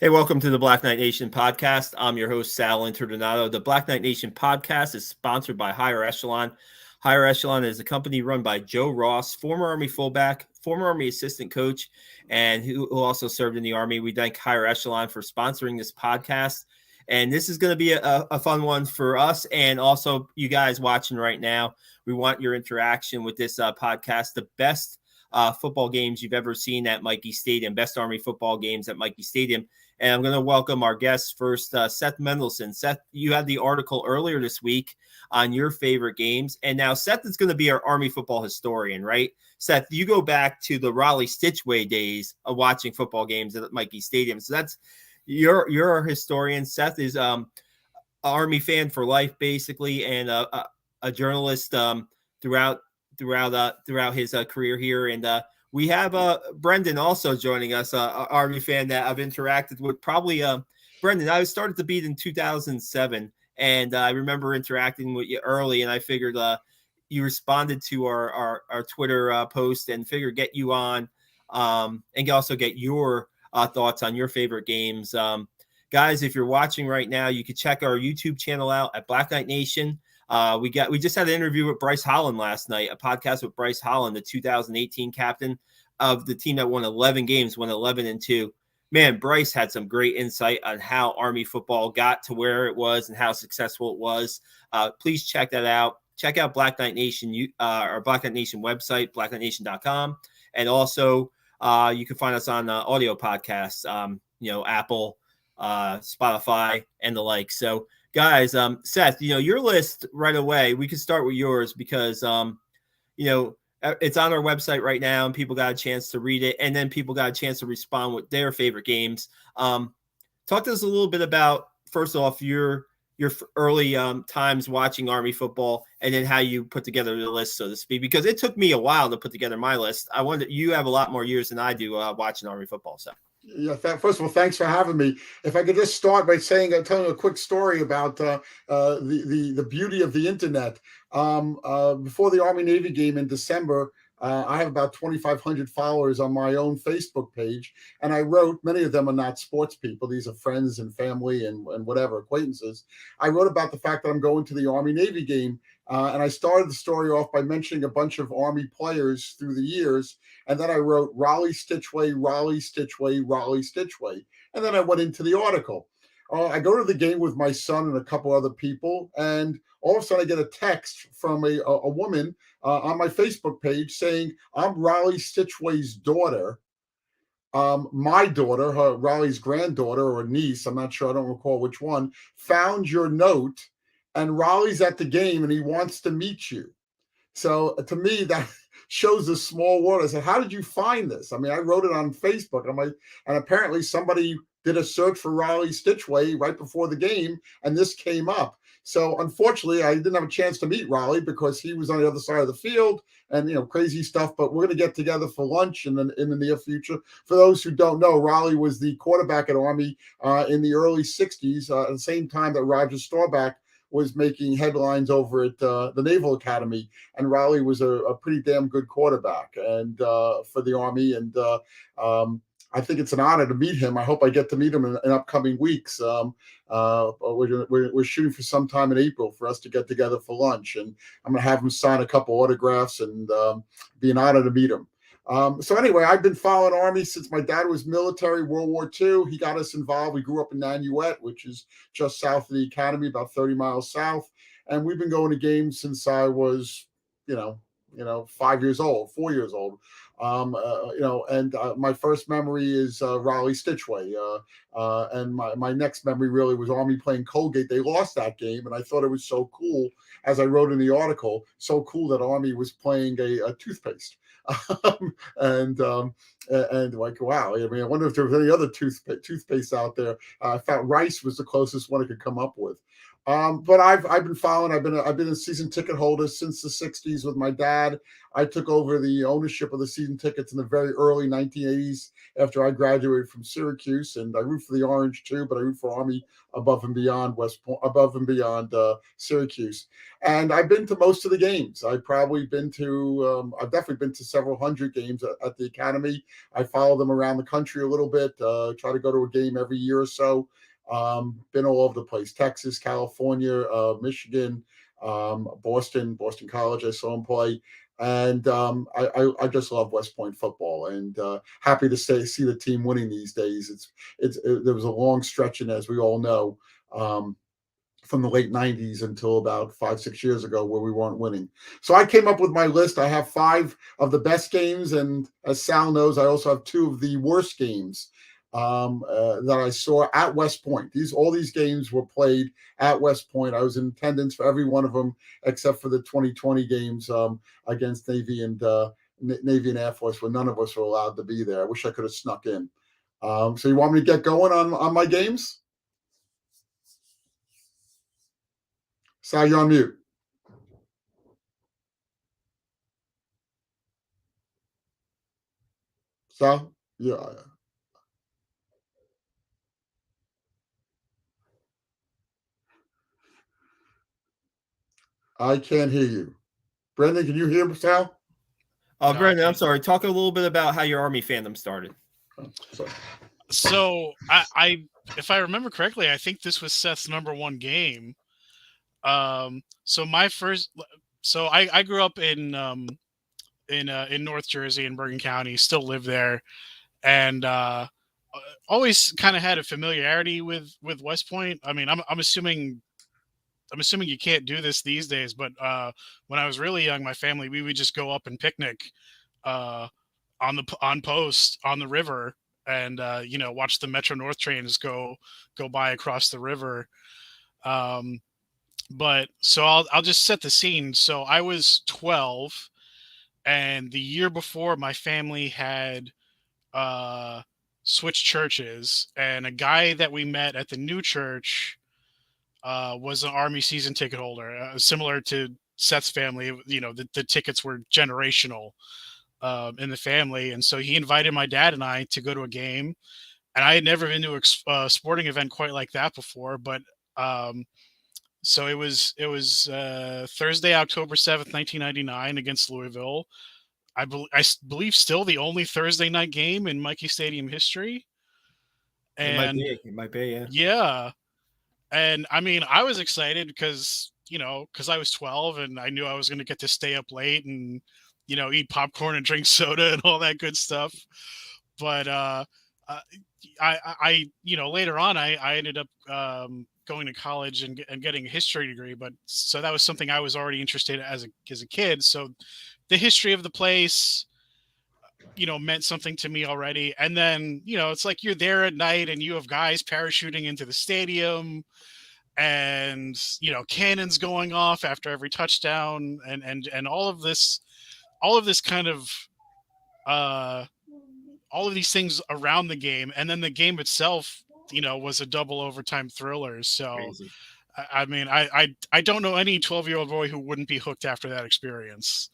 Hey, welcome to the Black Knight Nation podcast. I'm your host, Sal Interdonato. The Black Knight Nation podcast is sponsored by Higher Echelon. Higher Echelon is a company run by Joe Ross, former Army fullback, former Army assistant coach, and who also served in the Army. We thank Higher Echelon for sponsoring this podcast. And this is going to be a fun one for us and also you guys watching right now. We want your interaction with this podcast. The best football games you've ever seen at Mikey Stadium, best Army football games at Mikey Stadium. And I'm going to welcome our guests first, Seth Mendelson. Seth, you had the article earlier this week on your favorite games. And now Seth is going to be our Army football historian, right? Seth, you go back to the Raleigh-Stitchway days of watching football games at Mikey Stadium. So that's you're a historian. Seth is Army fan for life, basically, and a journalist throughout his career here. And we have Brendan also joining us, Army fan that I've interacted with. Probably Brendan, I started to beat in 2007, and I remember interacting with you early, and I figured you responded to our Twitter post and figured get you on and also get your thoughts on your favorite games. Guys, if you're watching right now, you can check our YouTube channel out at Black Knight Nation. We just had an interview with Bryce Holland last night, a podcast with Bryce Holland, the 2018 captain of the team that won 11 games, won 11-2. Man, Bryce had some great insight on how Army football got to where it was and how successful it was. Please check that out. Check out Black Knight Nation, our Black Knight Nation website, blackknightnation.com. And also you can find us on audio podcasts, Apple, Spotify, and the like. So, guys, Seth, your list right away, we can start with yours because, it's on our website right now and people got a chance to read it. And then people got a chance to respond with their favorite games. Talk to us a little bit about, first off, your early times watching Army football and then how you put together the list, so to speak, because it took me a while to put together my list. I wonder, you have a lot more years than I do watching Army football. So. Yeah. First of all, thanks for having me. If I could just start by telling a quick story about the beauty of the internet. Before the Army-Navy game in December, I have about 2,500 followers on my own Facebook page, and I wrote, many of them are not sports people. These are friends and family and whatever, acquaintances. I wrote about the fact that I'm going to the Army-Navy game, and I started the story off by mentioning a bunch of Army players through the years, and then I wrote Raleigh-Stitchway, Raleigh-Stitchway, Raleigh-Stitchway, and then I went into the article. I go to the game with my son and a couple other people, and all of a sudden I get a text from a woman on my Facebook page saying, I'm Raleigh-Stitchway's daughter. My daughter, Raleigh's granddaughter or niece, I'm not sure, I don't recall which one, found your note, and Raleigh's at the game and he wants to meet you. So to me, that shows a small world. I said, how did you find this? I mean, I wrote it on Facebook. And apparently somebody did a search for Raleigh-Stitchway right before the game, and this came up. So unfortunately, I didn't have a chance to meet Raleigh because he was on the other side of the field and, crazy stuff. But we're going to get together for lunch in the near future. For those who don't know, Raleigh was the quarterback at Army in the early 60s, at the same time that Roger Staubach was making headlines over at the Naval Academy, and Raleigh was a pretty damn good quarterback and for the Army. And I think it's an honor to meet him. I hope I get to meet him in upcoming weeks. We're shooting for some time in April for us to get together for lunch, and I'm going to have him sign a couple autographs and be an honor to meet him. So anyway, I've been following Army since my dad was military, World War II. He got us involved. We grew up in Nanuet, which is just south of the academy, about 30 miles south. And we've been going to games since I was, 4 years old. And my first memory is Raleigh-Stitchway. And my next memory really was Army playing Colgate. They lost that game, and I thought it was so cool, as I wrote in the article, so cool that Army was playing a toothpaste. And like, wow, I mean, I wonder if there was any other toothpaste out there. I found Rice was the closest one I could come up with. But I've been following. I've been a season ticket holder since the '60s with my dad. I took over the ownership of the season tickets in the very early 1980s after I graduated from Syracuse, and I root for the Orange too, but I root for Army above and beyond West Point, above and beyond Syracuse. And I've been to most of the games. I've definitely been to several hundred games at the Academy. I follow them around the country a little bit. Try to go to a game every year or so. Been all over the place: Texas, California, Michigan, Boston College. I saw him play, and I just love West Point football, and happy to see the team winning these days. There was a long stretch in, as we all know, from the late 90s until about 5-6 years ago where we weren't winning. So I came up with my list. I have 5 of the best games, and as Sal knows, I also have 2 of the worst games that I saw at West Point. All these games were played at West Point. I was in attendance for every one of them except for the 2020 games against Navy and Air Force, where none of us were allowed to be there. I wish I could have snuck in. So you want me to get going on my games? Sal, you're on mute. Sal? Yeah. I can't hear you. Brendan, can you hear Sal? No, Brendan, I'm sorry. Talk a little bit about how your Army fandom started. So I if I remember correctly, I think this was Seth's number 1 game. So I grew up in North Jersey in Bergen County, still live there, and always kind of had a familiarity with West Point. I mean, I'm assuming you can't do this these days, but when I was really young, my family, we would just go up and picnic on post on the river, and watch the Metro North trains go by across the river. But so I'll just set the scene. So I was 12, and the year before, my family had switched churches, and a guy that we met at the new church was an Army season ticket holder, similar to Seth's family. The tickets were generational in the family, and so he invited my dad and I to go to a game. And I had never been to a sporting event quite like that before, but so it was Thursday, October 7th, 1999, against Louisville. I believe still the only Thursday night game in Mikey Stadium history. And it might be, yeah. Yeah. And I mean, I was excited because I was 12 and I knew I was going to get to stay up late and, eat popcorn and drink soda and all that good stuff. But I later on, I ended up going to college and getting a history degree. But so that was something I was already interested in as a kid. So the history of the place, meant something to me already. And then, it's like you're there at night and you have guys parachuting into the stadium and, cannons going off after every touchdown and all of this kind of, all of these things around the game. And then the game itself, was a double overtime thriller. So, crazy. I mean, I don't know any 12-year-old boy who wouldn't be hooked after that experience.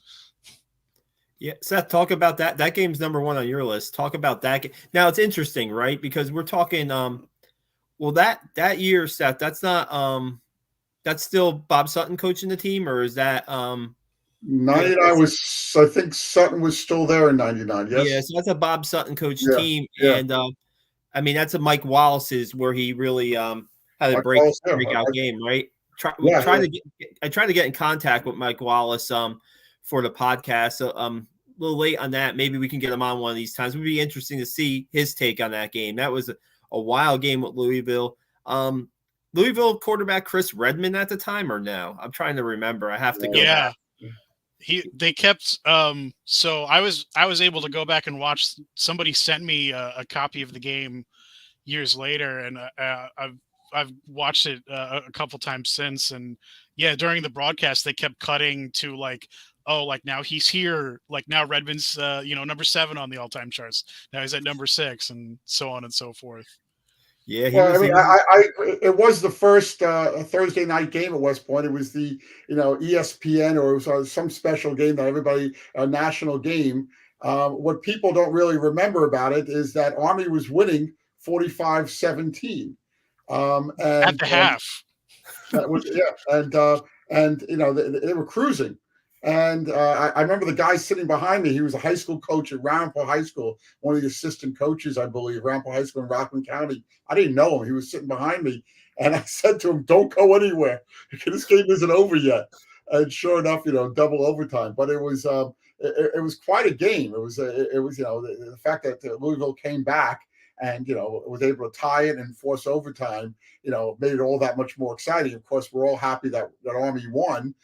Yeah, Seth, talk about that. That game's number 1 on your list. Talk about that. Now it's interesting, right? Because we're talking. Well, that year, Seth, that's not. That's still Bob Sutton coaching the team, or is that? 99 was. I think Sutton was still there in 99. Yes. Yeah, so that's a Bob Sutton coach team, and I mean that's a Mike Wallace's where he really had a breakout game, right? I tried to get in contact with Mike Wallace for the podcast. So a little late on that. Maybe we can get him on one of these times. It would be interesting to see his take on that game. That was a wild game with Louisville. Louisville quarterback Chris Redmond at the time, or no? I'm trying to remember. I have to go back. They kept so I was able to go back and watch. Somebody sent me a copy of the game years later, and I've watched it a couple times since. And yeah, during the broadcast they kept cutting to like, oh, like now he's here, like now Redmond's number 7 on the all-time charts, now he's at number 6, and so on and so forth. Yeah, he Well, was. I mean, He was. it was the first Thursday night game at West Point. It was the ESPN, or it was some special game that everybody, a national game. What people don't really remember about it is that Army was winning 45-17. At the half. That was, yeah, and they were cruising, and I remember the guy sitting behind me. He was a high school coach at Ramapo High School, one of the assistant coaches, I believe, Ramapo High School in Rockland County. I didn't know him. He was sitting behind me, and I said to him, "Don't go anywhere. This game isn't over yet." And sure enough, double overtime. But it was quite a game. It was the fact that Louisville came back and was able to tie it and force overtime, made it all that much more exciting. Of course, we're all happy that Army won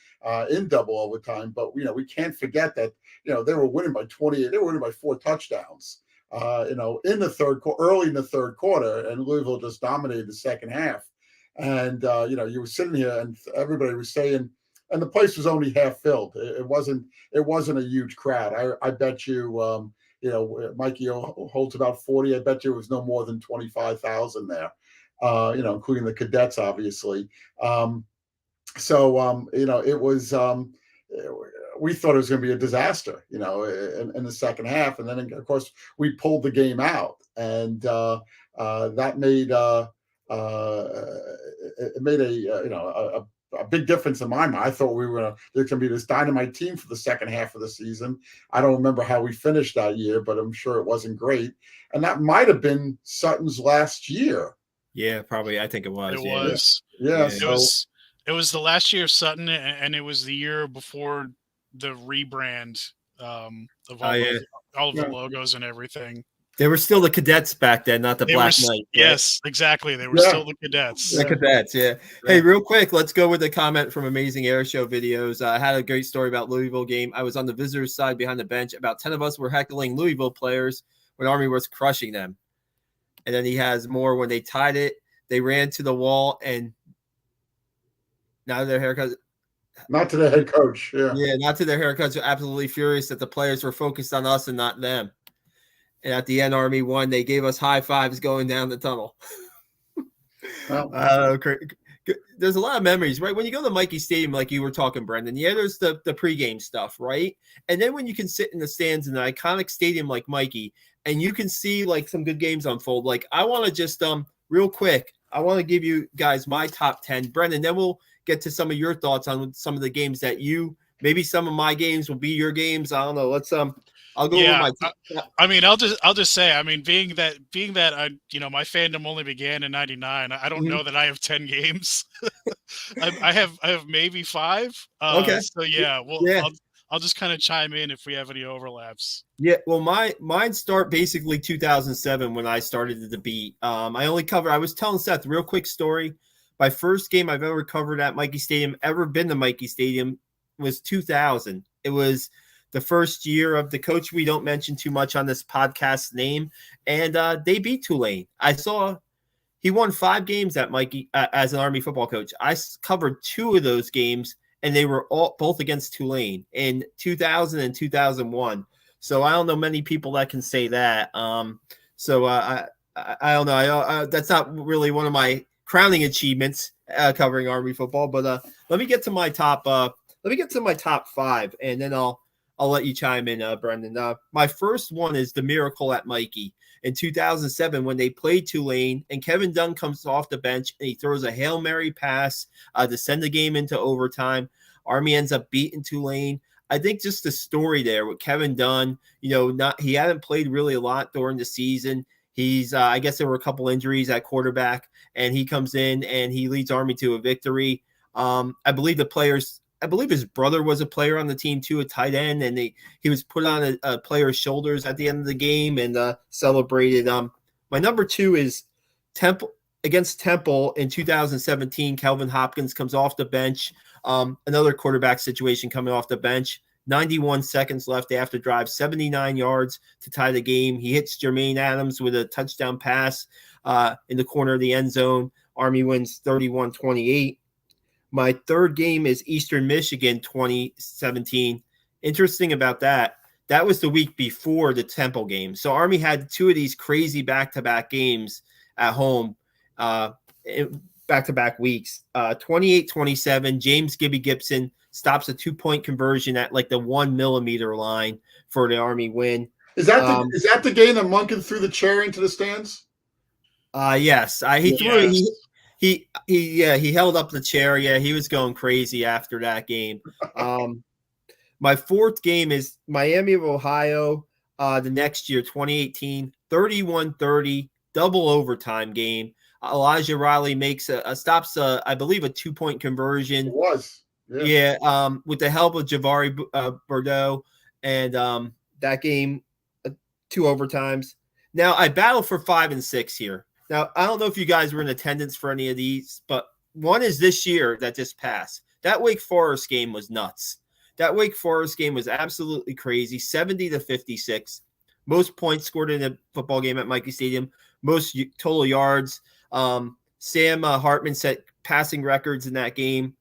in double overtime, but we can't forget that they were winning by 28. They were winning by 4 touchdowns. In the early in the third quarter, and Louisville just dominated the second half. And you were sitting here, and everybody was saying, and the place was only half filled. It wasn't a huge crowd. I bet you. Mikey holds about 40. I bet you it was no more than 25,000 there, including the cadets, obviously. It was, we thought it was going to be a disaster, in the second half. And then, of course, we pulled the game out. And that made it made a big difference in my mind. I thought there's going to be this dynamite team for the second half of the season. I don't remember how we finished that year, but I'm sure it wasn't great. And that might have been Sutton's last year. Yeah, probably. I think it was. It was. Yeah. It was the last year of Sutton, and it was the year before the rebrand of all of the logos and everything. They were still the cadets back then, not the Black Knight. Right? Yes, exactly. They were still the cadets. The cadets, yeah. Hey, real quick, let's go with the comment from Amazing Air Show Videos. I had a great story about Louisville game. I was on the visitors' side behind the bench. About 10 of us were heckling Louisville players when Army was crushing them. And then he has more when they tied it. They ran to the wall, and now their haircuts. Not to the head coach. Yeah, not to their haircuts. They're absolutely furious that the players were focused on us and not them. And at the end, Army won. They gave us high fives going down the tunnel. There's a lot of memories, right? When you go to Mikey Stadium, like you were talking, Brendan, there's the pregame stuff, right? And then when you can sit in the stands in an iconic stadium like Mikey, and you can see like some good games unfold. Like I want to just real quick, I want to give you guys my top 10, Brendan. Then we'll get to some of your thoughts on some of the games that maybe some of my games will be your games. I don't know. Let's I'll go over my. I mean, I'll just say. I mean, being that I my fandom only began in '99. I don't know that I have 10 games. I have maybe 5. Okay. So I'll just kind of chime in if we have any overlaps. Yeah. Well, mine start basically 2007 when I started the beat. I was telling Seth real quick story. My first game I've ever covered at Mikey Stadium, ever been to Mikey Stadium, was 2000. It was the first year of the coach we don't mention too much on this podcast name, and they beat Tulane. I saw he won 5 games at Mikey as an Army football coach. I covered 2 of those games, and they were both against Tulane in 2000 and 2001. So I don't know many people that can say that. I don't know. That's not really one of my crowning achievements covering Army football, but let me get to my top. Let me get to my top 5, and then I'll let you chime in, Brendan. My first one is the miracle at Mikey in 2007 when they played Tulane, and Kevin Dunn comes off the bench and he throws a Hail Mary pass to send the game into overtime. Army ends up beating Tulane. I think just the story there with Kevin Dunn, he hadn't played really a lot during the season. He's, I guess there were a couple injuries at quarterback, and he comes in and he leads Army to a victory. I believe his brother was a player on the team too, a tight end, and he was put on a player's shoulders at the end of the game and celebrated. My number 2 is Temple against Temple in 2017. Kelvin Hopkins comes off the bench. Another quarterback situation coming off the bench. 91 seconds left. They have to drive 79 yards to tie the game. He hits Jermaine Adams with a touchdown pass in the corner of the end zone. Army wins 31-28. My third game is Eastern Michigan 2017. Interesting about that was the week before the Temple game. So Army had 2 of these crazy back-to-back games at home. back-to-back weeks. 28-27, James Gibby Gibson stops a 2-point conversion at like the 1 millimeter line for the Army win. Is that the game that Monken threw the chair into the stands? Yes. He held up the chair. Yeah, he was going crazy after that game. My fourth game is Miami of Ohio the next year, 2018, 31-30, double overtime game. Elijah Riley makes stops I believe a 2-point conversion. It was. Yeah, with the help of Javari Bordeaux, and that game 2 overtimes. Now I battle for 5 and 6 here. Now I don't know if you guys were in attendance for any of these, but one is this year that just passed. That Wake Forest game was nuts. That Wake Forest game was absolutely crazy. 70-56, most points scored in a football game at Mikey Stadium, most total yards. Sam Hartman set passing records in that game.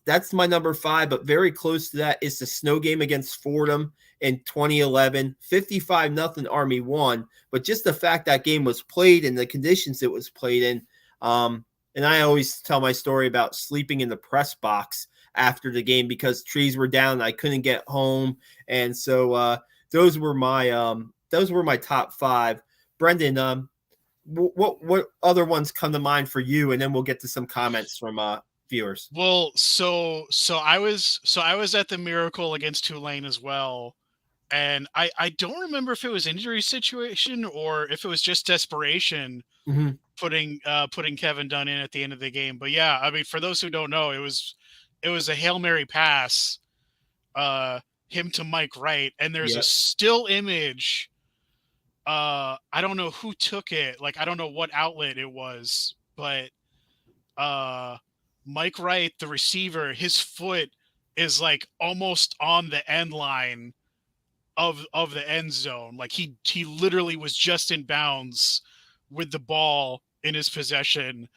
That's my number 5, but very close to that is the snow game against Fordham in 2011. 55-0 Army won, but just the fact that game was played and the conditions it was played in. And I always tell my story about sleeping in the press box after the game because trees were down and I couldn't get home. And so those were my top 5. Brendan, what other ones come to mind for you? And then we'll get to some comments from viewers. Well, so I was at the Miracle against Tulane as well, and I don't remember if it was injury situation or if it was just desperation putting Kevin Dunn in at the end of the game. But yeah, I mean, for those who don't know, it was a Hail Mary pass, him to Mike Wright, and there's a still image. I don't know who took it, like I don't know what outlet it was, but Mike Wright, the receiver, his foot is like almost on the end line of the end zone. Like he literally was just in bounds with the ball in his possession.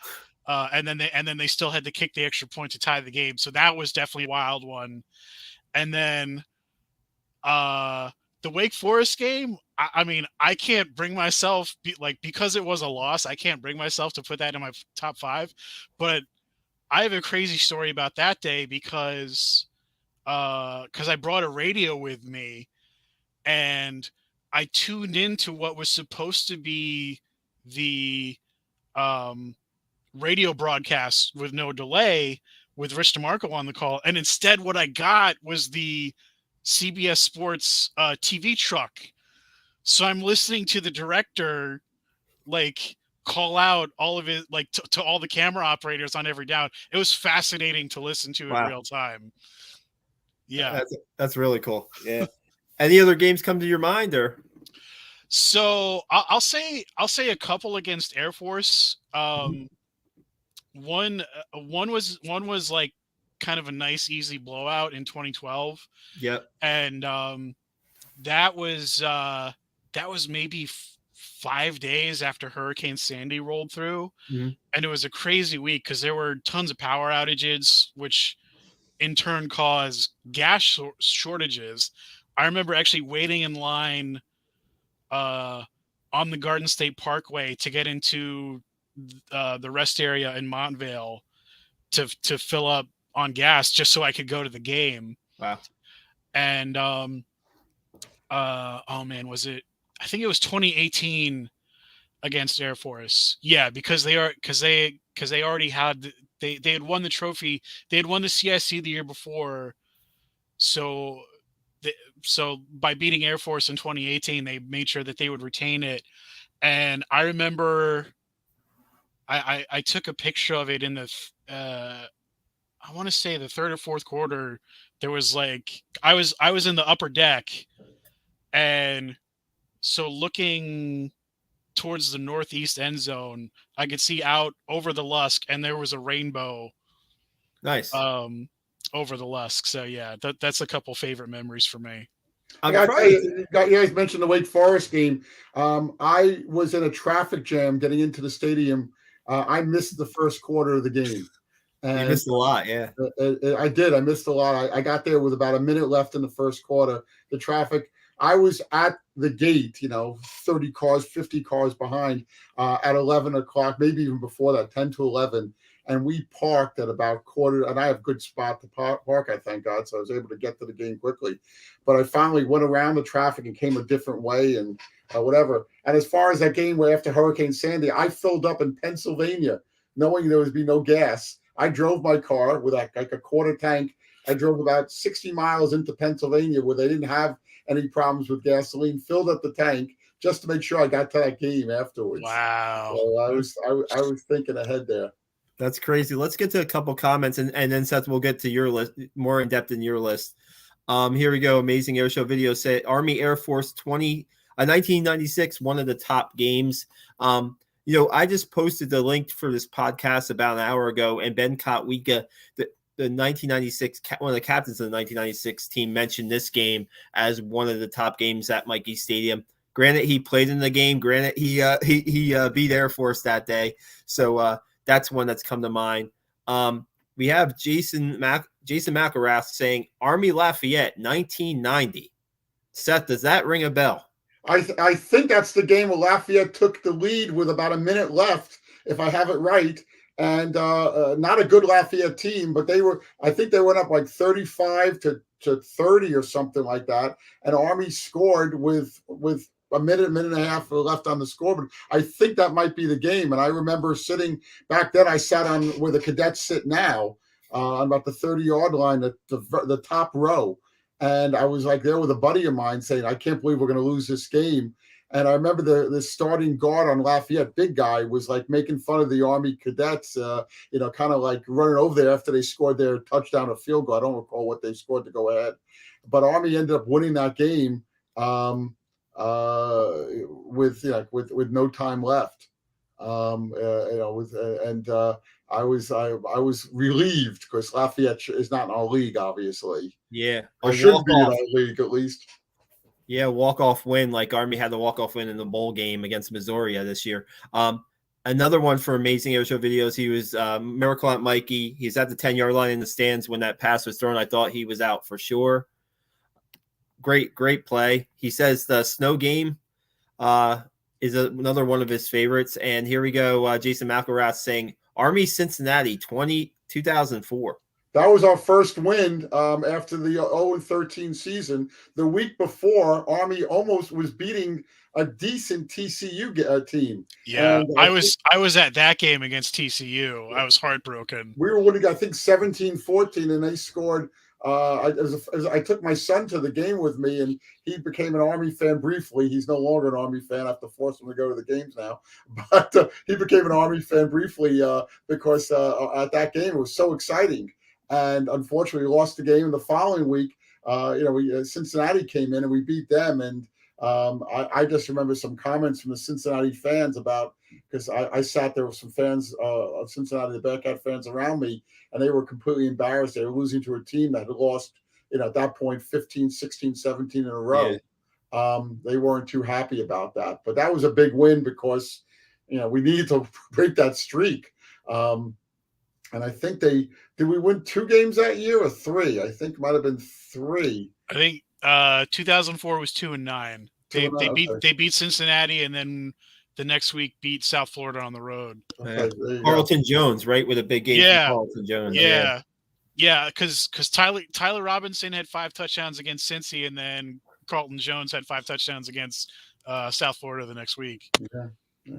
And then they still had to kick the extra point to tie the game. So that was definitely a wild one. And then the Wake Forest game, I mean, I can't bring myself because it was a loss. I can't bring myself to put that in my top 5, but I have a crazy story about that day because I brought a radio with me and I tuned into what was supposed to be the radio broadcast with no delay with Rich DeMarco on the call. And instead what I got was the CBS Sports TV truck. So I'm listening to the director like call out all of it, like to all the camera operators on every down. It was fascinating to listen to in real time. Yeah. That's really cool. Yeah. Any other games come to your mind or? So I'll say a couple against Air Force. One was like kind of a nice, easy blowout in 2012. Yep. And that was maybe 5 days after Hurricane Sandy rolled through. And it was a crazy week because there were tons of power outages, which in turn caused gas shortages. I remember actually waiting in line on the Garden State Parkway to get into the rest area in Montvale to fill up on gas just so I could go to the game. Wow. And oh man, I think it was 2018 against Air Force. Yeah, because they already had they had won the trophy. They had won the CIC the year before. So by beating Air Force in 2018, they made sure that they would retain it. And I remember I took a picture of it in the I want to say the third or fourth quarter. There was like I was in the upper deck, and so looking towards the northeast end zone, I could see out over the Lusk, and there was a rainbow. Nice. Over the Lusk. So yeah, that's a couple favorite memories for me. You guys mentioned the Wake Forest game. I was in a traffic jam getting into the stadium. I missed the first quarter of the game. And you missed a lot, yeah. I did. I missed a lot. I got there with about a minute left in the first quarter. The traffic. I was at the gate, 30 cars, 50 cars behind at 11 o'clock, maybe even before that, 10 to 11. And we parked at about quarter, and I have a good spot to park, I thank God. So I was able to get to the game quickly. But I finally went around the traffic and came a different way and whatever. And as far as that game where after Hurricane Sandy, I filled up in Pennsylvania, knowing there would be no gas. I drove my car with like a quarter tank. I drove about 60 miles into Pennsylvania where they didn't have any problems with gasoline, filled up the tank just to make sure I got to that game afterwards. Wow. So I was thinking ahead there. That's crazy. Let's get to a couple comments, and then Seth, we'll get to your list more in depth in your list. Here we go. Amazing Air Show video say Army Air Force 1996, one of the top games. I just posted the link for this podcast about an hour ago, and Ben Kotwika, the 1996, one of the captains of the 1996 team, mentioned this game as one of the top games at Mikey Stadium. Granted, he played in the game. Granted, he beat Air Force that day. So that's one that's come to mind. We have Jason McElrath saying Army Lafayette 1990. Seth, does that ring a bell? I think that's the game where Lafayette took the lead with about a minute left, if I have it right. And not a good Lafayette team, but I think they went up like 35 to 30 or something like that. And Army scored with a minute and a half left on the scoreboard. I think that might be the game. And I remember sitting back then, I sat on where the cadets sit now, on about the 30-yard line at the top row. And I was like there with a buddy of mine saying, I can't believe we're going to lose this game. And I remember the starting guard on Lafayette, big guy, was like making fun of the Army cadets, kind of like running over there after they scored their touchdown or field goal. I don't recall what they scored to go ahead. But Army ended up winning that game with no time left. I was relieved because Lafayette is not in our league, obviously. Yeah, or should be in our league at least. Yeah, walk-off win, like Army had the walk-off win in the bowl game against Missouri this year. Another one for Amazing Air Show videos, he was Miracle at Mikey. He's at the 10-yard line in the stands when that pass was thrown. I thought he was out for sure. Great play. He says the snow game is another one of his favorites. And here we go, Jason McElrath saying Army Cincinnati 2004. That was our first win after the 0-13 season. The week before, Army almost was beating a decent TCU team. Yeah, and I was at that game against TCU. I was heartbroken. We were winning, I think, 17-14, and they scored. I took my son to the game with me, and he became an Army fan briefly. He's no longer an Army fan. I have to force him to go to the games now. But he became an Army fan briefly because at that game it was so exciting. And unfortunately, we lost the game. And the following week, Cincinnati came in and we beat them. And I just remember some comments from the Cincinnati fans about, because I sat there with some fans of Cincinnati, the Bearcat fans around me, and they were completely embarrassed. They were losing to a team that had lost, at that point, 15, 16, 17 in a row. Yeah. They weren't too happy about that. But that was a big win because, we needed to break that streak. And I think did we win 2 games that year or 3? I think it might have been 3. I think 2004 was 2-9. They beat Cincinnati, and then the next week beat South Florida on the road. Okay, Carlton Jones, right, with a big game. Yeah, from Carlton Jones. Yeah, because Tyler Robinson had 5 touchdowns against Cincy, and then Carlton Jones had 5 touchdowns against South Florida the next week. Yeah.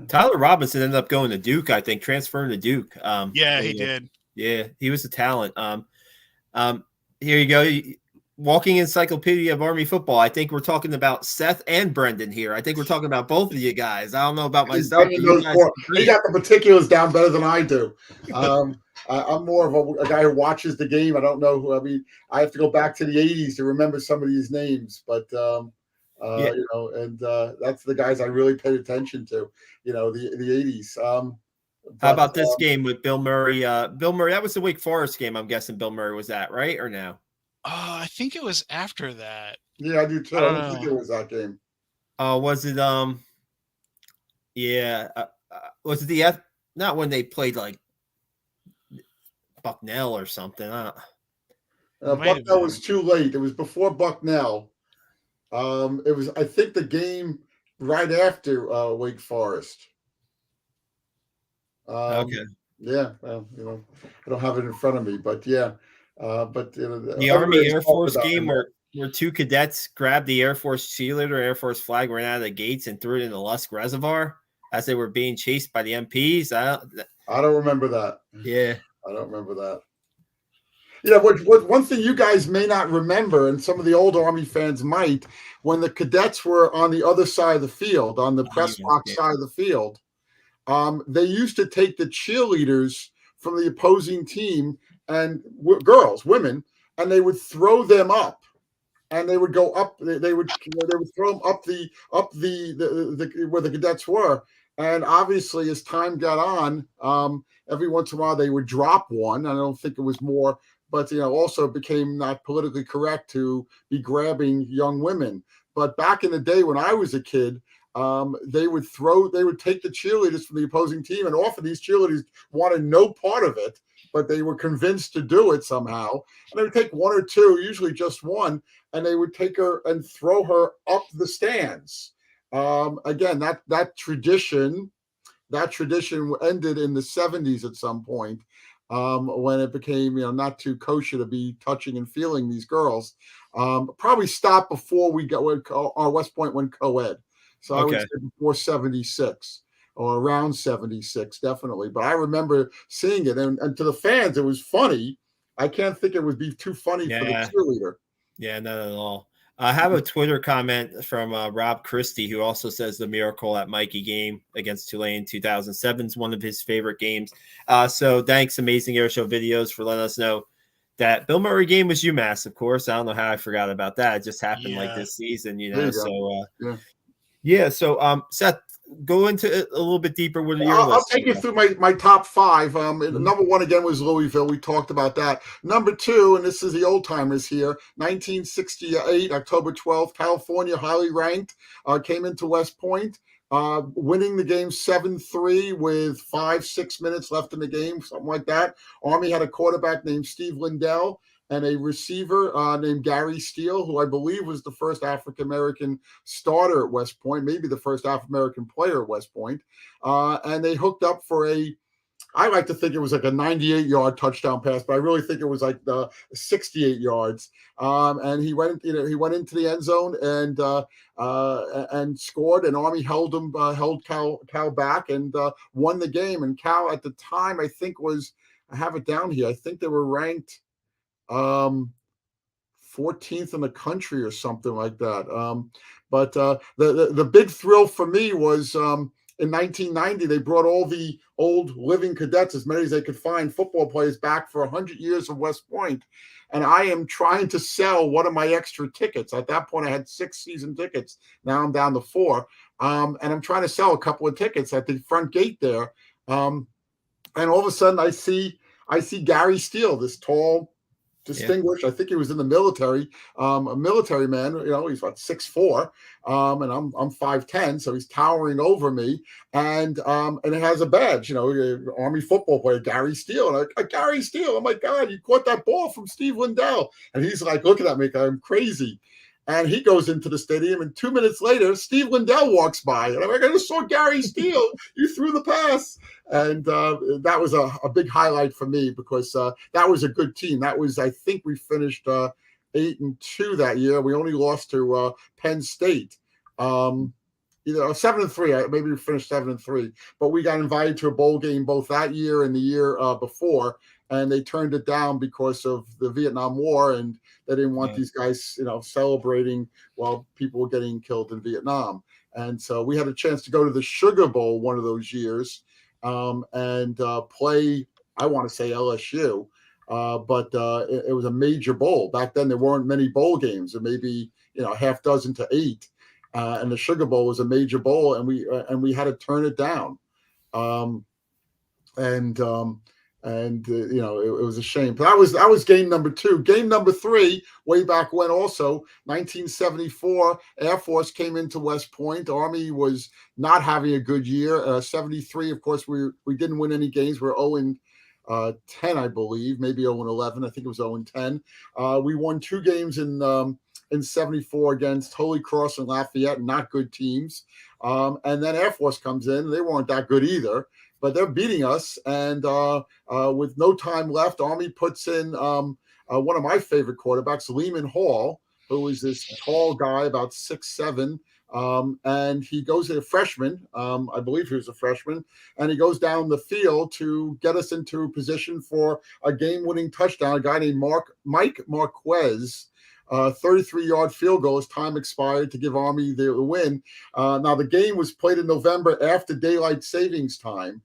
Tyler Robinson ended up going to Duke, I think, transferring to Duke. He did. Yeah, he was a talent. Here you go. Walking encyclopedia of Army football. I think we're talking about Seth and Brendan here. I think we're talking about both of you guys. I don't know about myself. He got the particulars down better than I do. I'm more of a guy who watches the game. I don't know who. I mean, I have to go back to the 80s to remember some of these names, but that's the guys I really paid attention to. The 80s. How about this game with Bill Murray? Bill Murray, that was the Wake Forest game. I'm guessing Bill Murray was that, right, or no? I think it was after that. Yeah, I do too. I don't think it was that game. Was it? Was it the not when they played like Bucknell or something? Bucknell was too late. It was before Bucknell. It was, I think, the game right after Wake Forest. Okay. Yeah, well, I don't have it in front of me, but yeah. But The Army everybody's Air talking Force about game it. where two cadets grabbed the Air Force cheerleader, Air Force flag, ran out of the gates and threw it in the Lusk Reservoir as they were being chased by the MPs. I don't remember that. Yeah. I don't remember that. Yeah, what one thing you guys may not remember, and some of the old Army fans might, when the cadets were on the other side of the field, on the press box side of the field, they used to take the cheerleaders from the opposing team and girls, women, and they would throw them up, and they would go up. They would throw them up the where the cadets were. And obviously, as time got on, every once in a while they would drop one. I don't think it was more, but also it became not politically correct to be grabbing young women. But back in the day when I was a kid, they would take the cheerleaders from the opposing team, and often these cheerleaders wanted no part of it, but they were convinced to do it somehow. And they would take one or two, usually just one, and they would take her and throw her up the stands. Again, that tradition ended in the 70s at some point, when it became not too kosher to be touching and feeling these girls. Probably stopped before we got our West Point went co-ed. So I would say before 76 or around 76, definitely. But I remember seeing it, and to the fans, it was funny. I can't think it would be too funny for the cheerleader. Yeah, not at all. I have a Twitter comment from Rob Christie, who also says the Miracle at Mikey game against Tulane 2007 is one of his favorite games. So thanks, Amazing Air Show Videos, for letting us know that Bill Murray game was UMass, of course. I don't know how I forgot about that. It just happened like this season, So, Seth, go into it a little bit deeper with your list. I'll take you through my top five. Number one again was Louisville. We talked about that. Number two, and this is the old timers here, 1968, October 12th, California, highly ranked, came into West Point, winning the game 7-3 with 5-6 minutes left in the game, something like that. Army had a quarterback named Steve Lindell and a receiver named Gary Steele, who I believe was the first African-American starter at West Point, maybe the first African-American player at West Point. And they hooked up for I like to think it was like a 98-yard touchdown pass, but I really think it was like 68 yards. And he went into the end zone and scored. And Army held Cal back and won the game. And Cal at the time, I think I have it down here. I think they were ranked 14th in the country or something like that. But the big thrill for me was in 1990, they brought all the old living cadets, as many as they could find, football players, back for 100 years of West Point. And I am trying to sell one of my extra tickets. At that point, I had 6 season tickets. Now I'm down to 4. And I'm trying to sell a couple of tickets at the front gate there. And all of a sudden, I see Gary Steele, this tall, distinguished. I think he was in the military, a military man. He's about 6'4", and I'm 5'10", so he's towering over me. And it has a badge, Army football player Gary Steele. And Gary Steele, oh my God, you caught that ball from Steve Lindell. And he's like looking at me, I'm crazy. And he goes into the stadium, and 2 minutes later, Steve Lindell walks by. And I'm like, I just saw Gary Steele. You threw the pass. And that was a big highlight for me because that was a good team. I think we finished 8-2 that year. We only lost to Penn State. Either 7-3. Maybe we finished 7-3. But we got invited to a bowl game both that year and the year before. And they turned it down because of the Vietnam War, and they didn't want these guys, celebrating while people were getting killed in Vietnam. And so we had a chance to go to the Sugar Bowl one of those years and play, I want to say LSU, but it was a major bowl. Back then, there weren't many bowl games, or maybe a half dozen to 8. And the Sugar Bowl was a major bowl, and we had to turn it down. It was a shame. But that was game number 2. Game number 3, way back when, also 1974, Air Force came into West Point. Army was not having a good year. 73, of course, we didn't win any games. We're 0-10, I believe, maybe 0-11. I think it was 0-10. We won 2 games in in 74 against Holy Cross and Lafayette, not good teams. And then Air Force comes in. They weren't that good either, but they're beating us. And with no time left, Army puts in one of my favorite quarterbacks, Lehman Hall, who is this tall guy, about 6'7", and he goes as a freshman. I believe he was a freshman, and he goes down the field to get us into position for a game-winning touchdown. A guy named Mike Marquez, 33-yard field goal as time expired to give Army the win. Now, the game was played in November after daylight savings time,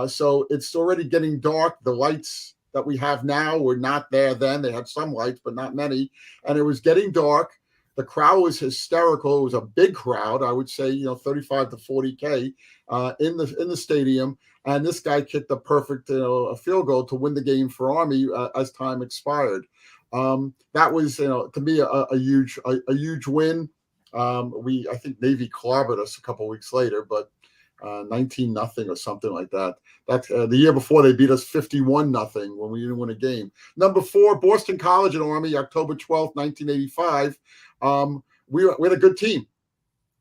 so it's already getting dark. The lights that we have now were not there then. They had some lights, but not many, and it was getting dark. The crowd was hysterical. It was a big crowd. I would say, 35 to 40K in the stadium. And this guy kicked a perfect a field goal to win the game for Army as time expired. That was, to me, a huge win. I think Navy clobbered us a couple of weeks later, but 19-0 or something like that. That's the year before they beat us 51-0 when we didn't win a game. Number 4, Boston College and Army, October 12th, 1985. We had a good team.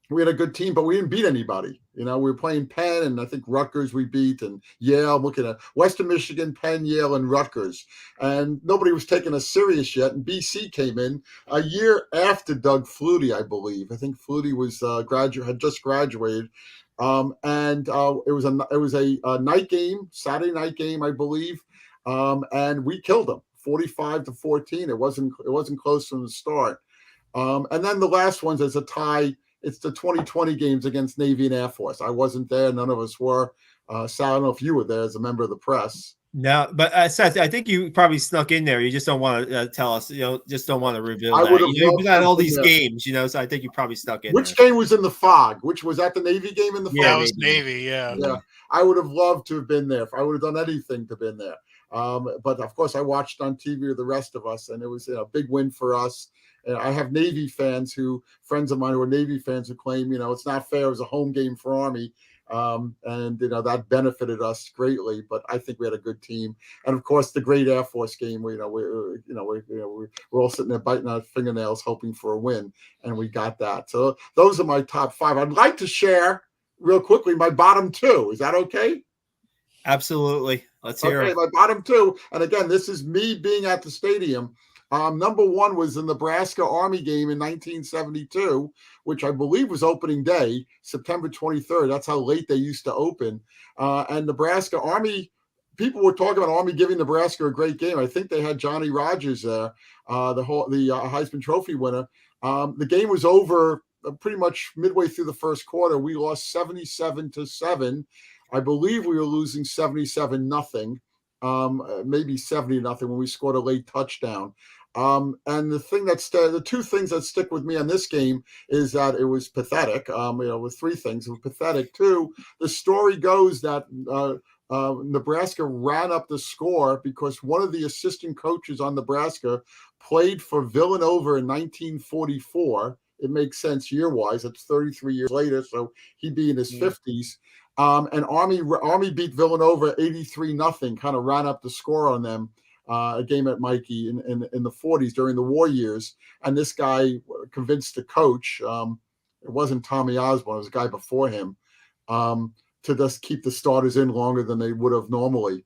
We had a good team, but we didn't beat anybody. We were playing Penn, and I think Rutgers we beat, and Yale. I'm looking at Western Michigan, Penn, Yale, and Rutgers. And nobody was taking us serious yet. And BC came in a year after Doug Flutie, I believe. I think Flutie was had just graduated. And it was a night game, Saturday night game, I believe. And we killed them 45-14. It wasn't close from the start. And then the last ones is a tie. It's the 2020 games against Navy and Air Force. I wasn't there. None of us were. Sal, I don't know if you were there as a member of the press. No, but Seth, I think you probably snuck in there. You just don't want to tell us. Just don't want to reveal I that. You've got all these there. games, so I think you probably snuck in. Which game was in the fog? Which was that the Navy game in the fog? Yeah, it was Navy. Yeah. I would have loved to have been there. I would have done anything to have been there. But of course, I watched on TV with the rest of us, and it was a big win for us. And I have Navy friends of mine who are Navy fans who claim, it's not fair. It was a home game for Army. And that benefited us greatly, but I think we had a good team. And of course, the great Air Force game, we're all sitting there biting our fingernails, hoping for a win, and we got that. So those are my top 5. I'd like to share real quickly my bottom 2. Is that okay? Absolutely. Let's hear it. My bottom 2, and again, this is me being at the stadium. Number 1 was the Nebraska Army game in 1972, which I believe was opening day, September 23rd. That's how late they used to open. And Nebraska Army, people were talking about Army giving Nebraska a great game. I think they had Johnny Rodgers there, the Heisman Trophy winner. The game was over pretty much midway through the first quarter. We lost 77-7. I believe we were losing 77-0. Maybe 70-0 when we scored a late touchdown. And the 2 things that stick with me on this game is that it was pathetic. With 3 things, it was pathetic. 2, the story goes that Nebraska ran up the score because one of the assistant coaches on Nebraska played for Villanova in 1944. It makes sense year-wise. It's 33 years later, so he'd be in his 50s. And Army beat Villanova 83-0, kind of ran up the score on them. A game at Mikey in the 40s during the war years. And this guy convinced the coach, it wasn't Tommy Osborne, it was a guy before him, to just keep the starters in longer than they would have normally.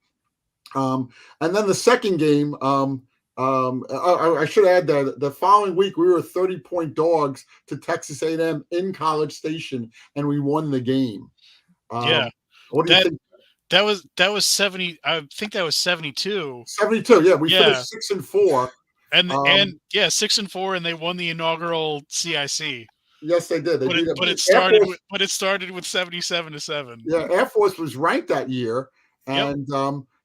And then the second game, I should add that the following week we were 30-point dogs to Texas A&M in College Station, and we won the game. What do you think? That was 70. I think that was 72. 72. Yeah, we finished 6-4. And 6-4, and they won the inaugural CIC. Yes, they did. But it started with 77-7. Yeah, Air Force was ranked that year, and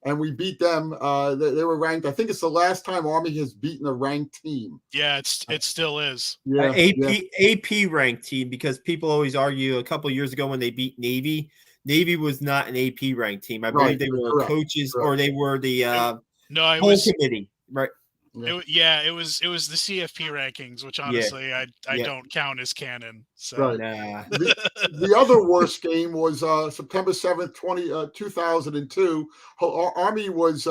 we beat them. They were ranked. I think it's the last time Army has beaten a ranked team. Yeah, it still is. Yeah, AP ranked team, because people always argue a couple of years ago when they beat Navy. Navy was not an AP ranked team. I believe they were coaches, or they were the whole committee, right? It was the CFP rankings, which honestly I don't count as canon. So the other worst game was September 7th, 2002. Army was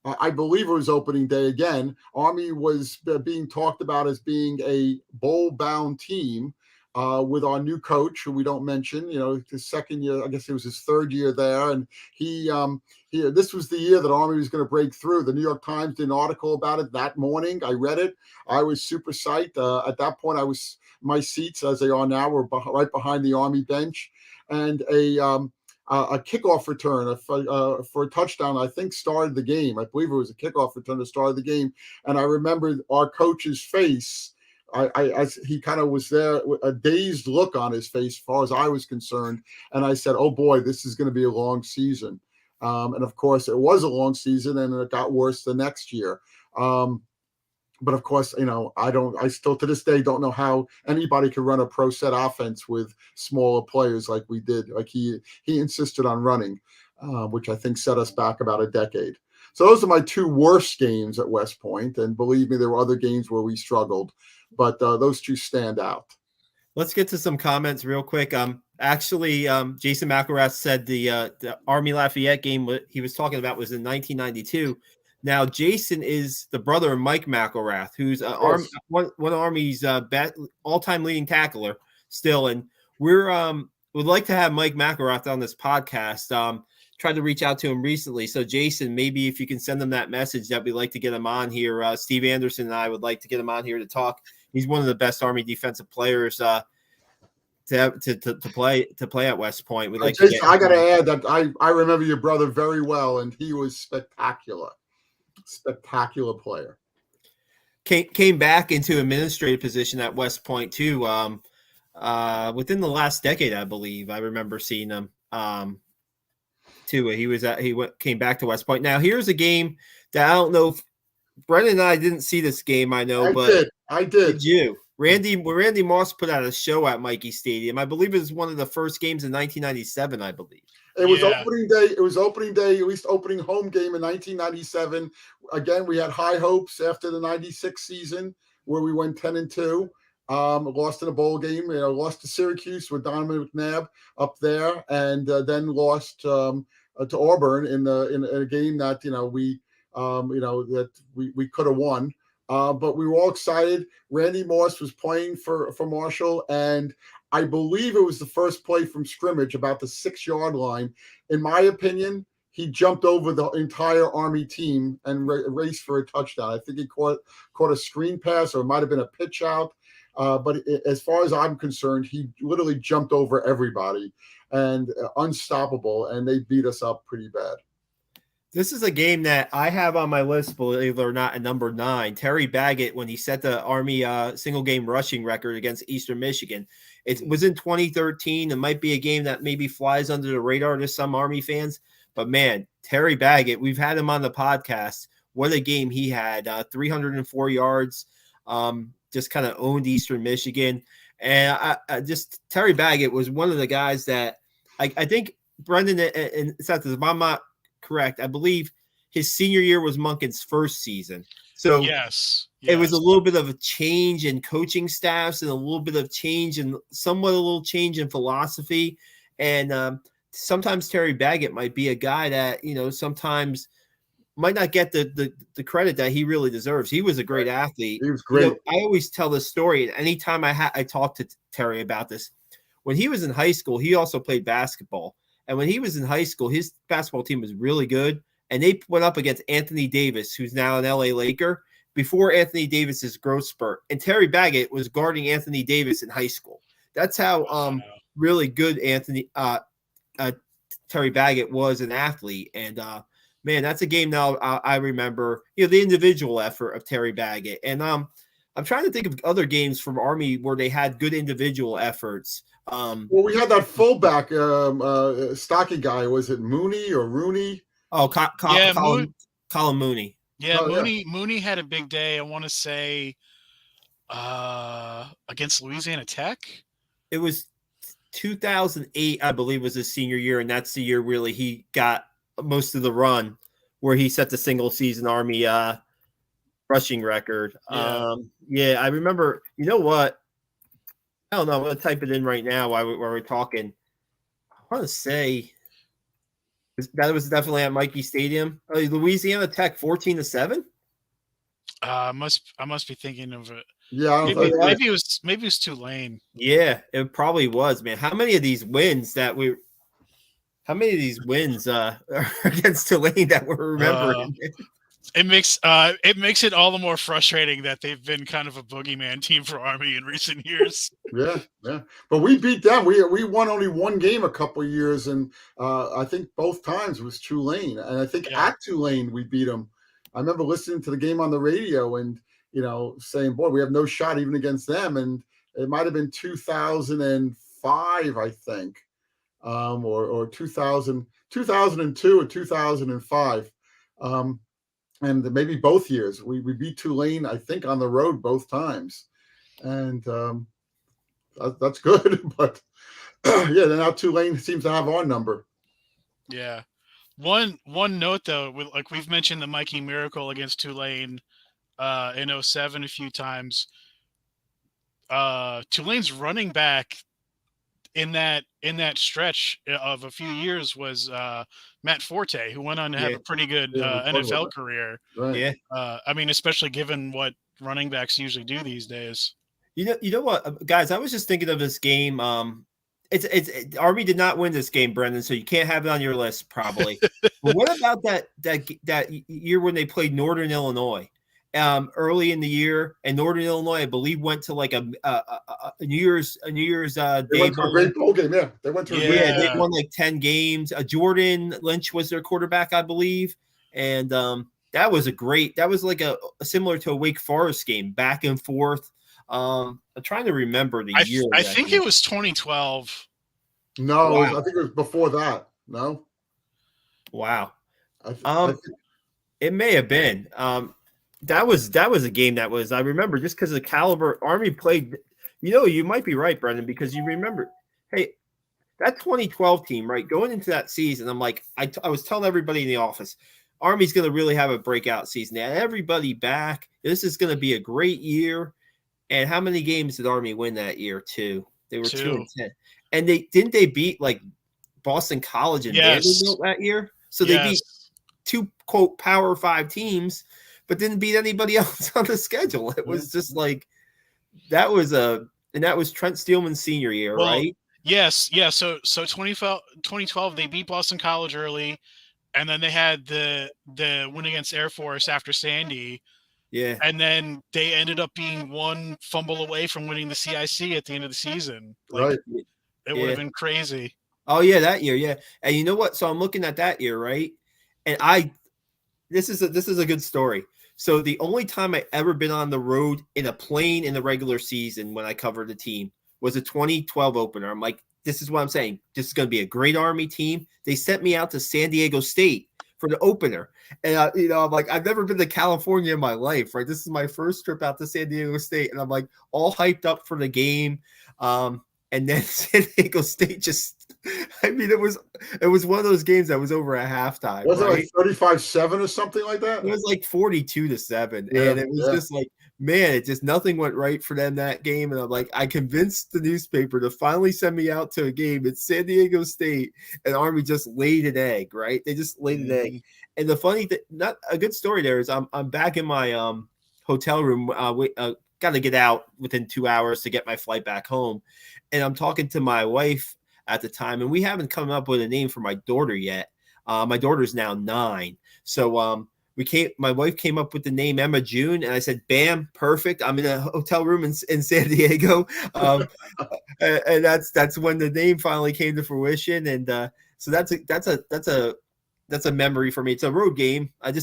I believe it was opening day again. Army was being talked about as being a bowl-bound team with our new coach, who we don't mention. His second year, I guess it was his third year there, and this was the year that Army was going to break through. The New York Times did an article about it that morning. I read it. I was super psyched. At that point, my seats, as they are now, were right behind the Army bench, and a kickoff return for a touchdown, I think, started the game. I believe it was a kickoff return that started the game. And I remember our coach's face. He kind of was there, a dazed look on his face as far as I was concerned. And I said, oh boy, this is going to be a long season. And of course, it was a long season, and it got worse the next year. But of course, I still to this day don't know how anybody can run a pro set offense with smaller players like we did. Like he insisted on running, which I think set us back about a decade. So those are my two worst games at West Point. And believe me, there were other games where we struggled, but those two stand out. Let's get to some comments real quick. Actually, Jason McElrath said the Army Lafayette game he was talking about was in 1992. Now, Jason is the brother of Mike McElrath, who's one of Army's all-time leading tackler still. And would like to have Mike McElrath on this podcast. Tried to reach out to him recently. So, Jason, maybe if you can send him that message that we'd like to get him on here. Steve Anderson and I would like to get him on here to talk. He's one of the best Army defensive players to play at West Point. We'd like Jason, I got to add that I remember your brother very well, and he was spectacular player. Came back into administrative position at West Point too. Within the last decade, I believe. I remember seeing him too. Came back to West Point. Now here's a game that I don't know if Brendan and I didn't see this game. I know, I did. Did you? Randy Moss put out a show at Mikey Stadium. I believe it was one of the first games in 1997. I believe. It was opening day. It was opening day, at least opening home game in 1997. Again, we had high hopes after the 96 season where we went 10-2. Lost in a bowl game, lost to Syracuse with Donovan McNabb up there, and then lost to Auburn in a game that we could have won. But we were all excited. Randy Moss was playing for Marshall, and I believe it was the first play from scrimmage about the 6-yard line. In my opinion, he jumped over the entire Army team and raced for a touchdown. I think he caught a screen pass, or it might have been a pitch out. But as far as I'm concerned, he literally jumped over everybody and unstoppable, and they beat us up pretty bad. This is a game that I have on my list, believe it or not, at number 9. Terry Baggett, when he set the Army single-game rushing record against Eastern Michigan. It was in 2013. It might be a game that maybe flies under the radar to some Army fans. But, man, Terry Baggett, we've had him on the podcast. What a game he had. 304 yards, just kind of owned Eastern Michigan. And Terry Baggett was one of the guys that I think Brendan and Seth, if I'm not correct, I believe his senior year was Monken's first season. So yes. It was a little bit of a change in coaching staffs and a little bit of change and somewhat a little change in philosophy. And sometimes Terry Baggett might be a guy that, sometimes might not get the credit that he really deserves. He was a great athlete. He was great. I always tell this story, and anytime I talk to Terry about this, when he was in high school, he also played basketball. And when he was in high school, his basketball team was really good. And they went up against Anthony Davis, who's now an LA Laker, before Anthony Davis's growth spurt. And Terry Baggett was guarding Anthony Davis in high school. That's how really good Terry Baggett was an athlete. And man, that's a game now I remember, the individual effort of Terry Baggett. And I'm trying to think of other games from Army where they had good individual efforts. Well, we had that fullback, stocky guy. Was it Mooney or Rooney? Oh, Colin Mooney. Yeah, Mooney had a big day. I want to say against Louisiana Tech. It was 2008, I believe, was his senior year, and that's the year really he got most of the run where he set the single season Army rushing record. Yeah. I remember. You know what? I don't know. I'm going to type it in right now while we're talking. I want to say That was definitely at Mikey Stadium. Louisiana Tech 14-7. I must be thinking of it. Yeah, Maybe it was Tulane. Yeah, it probably was, man. How many of these wins are against Tulane that we're remembering? It makes it all the more frustrating that they've been kind of a boogeyman team for Army in recent years. Yeah. But we beat them. We won only one game a couple of years, and I think both times was Tulane. And I think at Tulane we beat them. I remember listening to the game on the radio and saying, "Boy, we have no shot even against them." And it might have been 2005, I think, or 2002 or 2005. And maybe both years we beat Tulane, I think, on the road both times, and that's good. But yeah, then now Tulane seems to have our number. Yeah. One note though, we've mentioned the Mikey Miracle against Tulane in 2007 a few times. Tulane's running back in that stretch of a few years was Matt Forte, who went on to have a pretty good NFL career. Right. Yeah. I mean, especially given what running backs usually do these days. You know what, guys? I was just thinking of this game. It's Army did not win this game, Brendan, so you can't have it on your list probably. But what about that year when they played Northern Illinois? Early in the year, and Northern Illinois, I believe, went to like a New Year's Day. They went to a great bowl game. Yeah, they went to. They won like 10 games. Jordan Lynch was their quarterback, I believe, and that was like a similar to a Wake Forest game, back and forth. I'm trying to remember the year. I think it was 2012. No, wow. I think it was before that. No. Wow. It may have been. That was a game that was, I remember, just because of the caliber Army played. You might be right, Brendan, because you remember, hey, that 2012 team, right, going into that season, I'm like, I was telling everybody in the office, Army's going to really have a breakout season. They had everybody back. This is going to be a great year. And how many games did Army win that year? 2. They were 2-10. And they beat like Boston College and Vanderbilt that year? So they beat 2 quote Power 5 teams, but didn't beat anybody else on the schedule. It was just like that was Trent Steelman's senior year, right? Yes, yeah. So 2012 they beat Boston College early, and then they had the win against Air Force after Sandy. Yeah. And then they ended up being one fumble away from winning the CIC at the end of the season. Right. It would have been crazy. Oh yeah, that year, yeah. And you know what? So I'm looking at that year, right? And this is a good story. So the only time I ever been on the road in a plane in the regular season when I covered the team was a 2012 opener. I'm like, this is what I'm saying. This is going to be a great Army team. They sent me out to San Diego State for the opener. And, I'm like, I've never been to California in my life, right? This is my first trip out to San Diego State. And I'm like all hyped up for the game. And then San Diego State it was one of those games that was over at halftime. Was it like 35-7 or something like that? It was like 42-7. Yeah, and it was just like, man, it just nothing went right for them that game. And I'm like, I convinced the newspaper to finally send me out to a game at San Diego State, and Army just laid an egg, right? They just laid an egg. And the funny thing, not a good story there is I'm back in my hotel room. Got to get out within 2 hours to get my flight back home. And I'm talking to my wife at the time, and we haven't come up with a name for my daughter yet. My daughter's now 9. So my wife came up with the name Emma June, and I said, bam, perfect. I'm in a hotel room in San Diego. And that's when the name finally came to fruition. And so that's a memory for me. It's a road game. I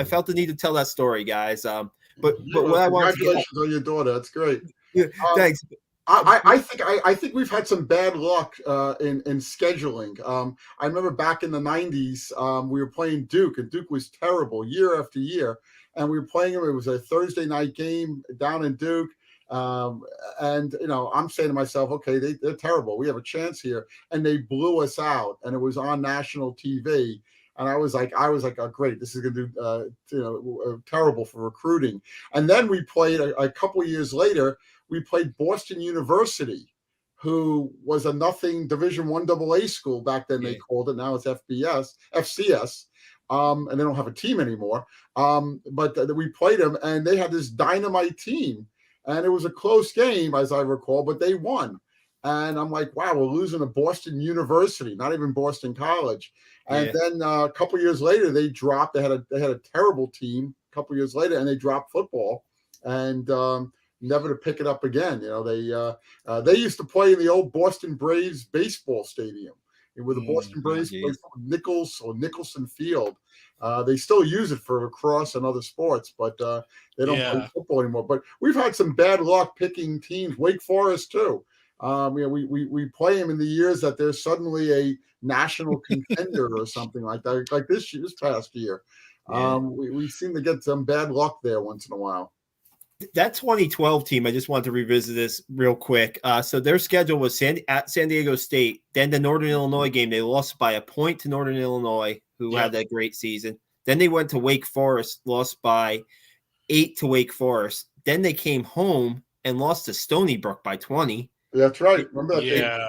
felt the need to tell that story, guys. But what I want to congratulations on your daughter. That's great. Yeah, thanks. I think we've had some bad luck in scheduling. I remember back in the 90s, we were playing Duke, and Duke was terrible year after year. And we were playing them. It was a Thursday night game down in Duke. And I'm saying to myself, okay, they're terrible. We have a chance here. And they blew us out, and it was on national TV. And I was like, oh, great, this is going to do, terrible for recruiting. And then we played a couple of years later. We played Boston University, who was a nothing Division I AA school back then. They called it. Now it's FCS. And they don't have a team anymore. But we played them, and they had this dynamite team, and it was a close game, as I recall, but they won. And I'm like, wow, we're losing to Boston University, not even Boston College. And then a couple of years later, they dropped. They had a terrible team a couple of years later, and they dropped football and never to pick it up again. They used to play in the old Boston Braves baseball stadium, where the Boston Braves play Nicholson Field. They still use it for lacrosse and other sports, but they don't play football anymore. But we've had some bad luck picking teams. Wake Forest too. We play them in the years that they're suddenly a national contender or something like that. Like this past year, we seem to get some bad luck there once in a while. That 2012 team, I just wanted to revisit this real quick. So their schedule was at San Diego State. Then the Northern Illinois game, they lost by a point to Northern Illinois, who had that great season. Then they went to Wake Forest, lost by 8 to Wake Forest. Then they came home and lost to Stony Brook by 20. That's right. Remember that game?